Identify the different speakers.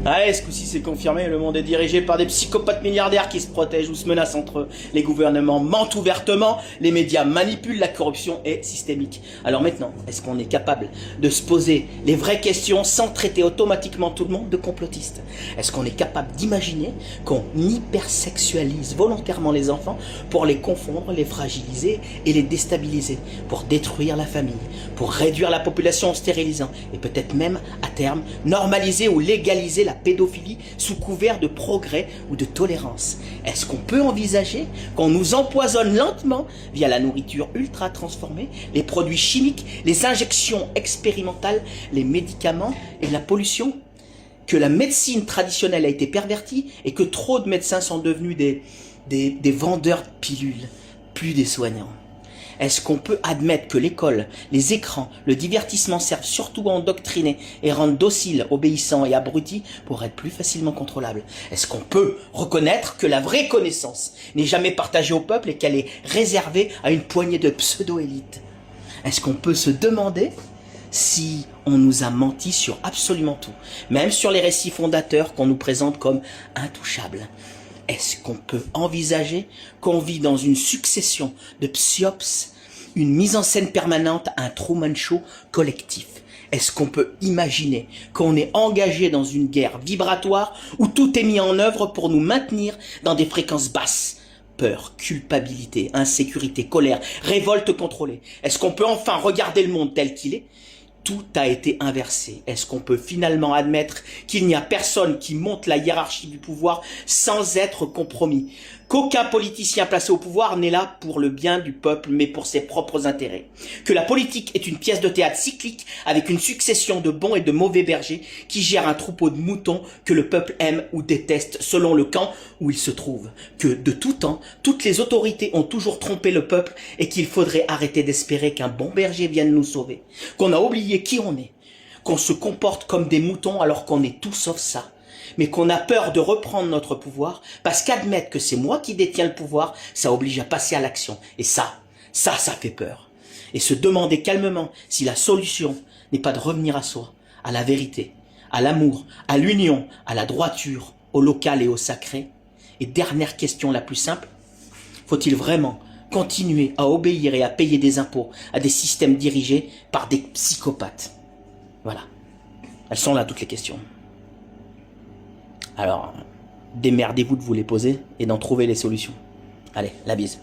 Speaker 1: Allez, ce coup-ci c'est confirmé, le monde est dirigé par des psychopathes milliardaires qui se protègent ou se menacent entre eux. Les gouvernements mentent ouvertement, les médias manipulent, la corruption est systémique. Alors maintenant, est-ce qu'on est capable de se poser les vraies questions sans traiter automatiquement tout le monde de complotiste? Est-ce qu'on est capable d'imaginer qu'on hypersexualise volontairement les enfants pour les confondre, les fragiliser et les déstabiliser, pour détruire la famille, pour réduire la population en stérilisant et peut-être même à terme normaliser ou légaliser la pédophilie sous couvert de progrès ou de tolérance? Est-ce qu'on peut envisager qu'on nous empoisonne lentement via la nourriture ultra transformée, les produits chimiques, les injections expérimentales, les médicaments et la pollution? Que la médecine traditionnelle a été pervertie et que trop de médecins sont devenus des vendeurs de pilules, plus des soignants? Est-ce qu'on peut admettre que l'école, les écrans, le divertissement servent surtout à endoctriner et rendre dociles, obéissants et abrutis pour être plus facilement contrôlables? Est-ce qu'on peut reconnaître que la vraie connaissance n'est jamais partagée au peuple et qu'elle est réservée à une poignée de pseudo-élites? Est-ce qu'on peut se demander si on nous a menti sur absolument tout, même sur les récits fondateurs qu'on nous présente comme intouchables? Est-ce qu'on peut envisager qu'on vit dans une succession de psyops, une mise en scène permanente, un Truman Show collectif? Est-ce qu'on peut imaginer qu'on est engagé dans une guerre vibratoire où tout est mis en œuvre pour nous maintenir dans des fréquences basses? Peur, culpabilité, insécurité, colère, révolte contrôlée. Est-ce qu'on peut enfin regarder le monde tel qu'il est? Tout a été inversé. Est-ce qu'on peut finalement admettre qu'il n'y a personne qui monte la hiérarchie du pouvoir sans être compromis? Qu'aucun politicien placé au pouvoir n'est là pour le bien du peuple, mais pour ses propres intérêts? Que la politique est une pièce de théâtre cyclique avec une succession de bons et de mauvais bergers qui gèrent un troupeau de moutons que le peuple aime ou déteste selon le camp où il se trouve? Que de tout temps, toutes les autorités ont toujours trompé le peuple et qu'il faudrait arrêter d'espérer qu'un bon berger vienne nous sauver? Qu'on a oublié qui on est, qu'on se comporte comme des moutons alors qu'on est tout sauf ça, mais qu'on a peur de reprendre notre pouvoir parce qu'admettre que c'est moi qui détiens le pouvoir, ça oblige à passer à l'action. Et ça fait peur. Et se demander calmement si la solution n'est pas de revenir à soi, à la vérité, à l'amour, à l'union, à la droiture, au local et au sacré. Et dernière question la plus simple, faut-il vraiment continuer à obéir et à payer des impôts à des systèmes dirigés par des psychopathes? Voilà. Elles sont là toutes les questions. Alors, démerdez-vous de vous les poser et d'en trouver les solutions. Allez, la bise.